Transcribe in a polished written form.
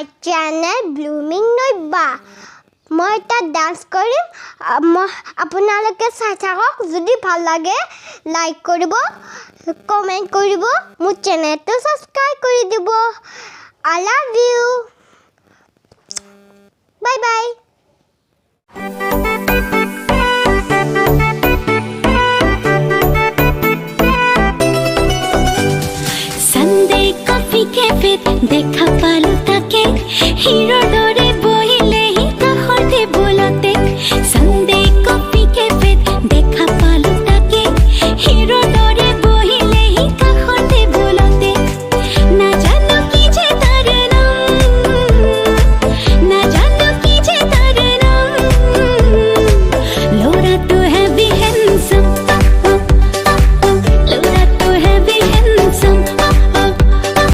my channel blooming নৈবা মই তাত dance কৰিম আপোনালোকে চাই থাকক যদি ভাল লাগে লাইক কৰিব কমেন্ট কৰিব মোৰ চেনেলটো সাবস্ক্ৰাইব কৰি দিব I love you bye bye Sunday coffee cafe देखा पालू ताके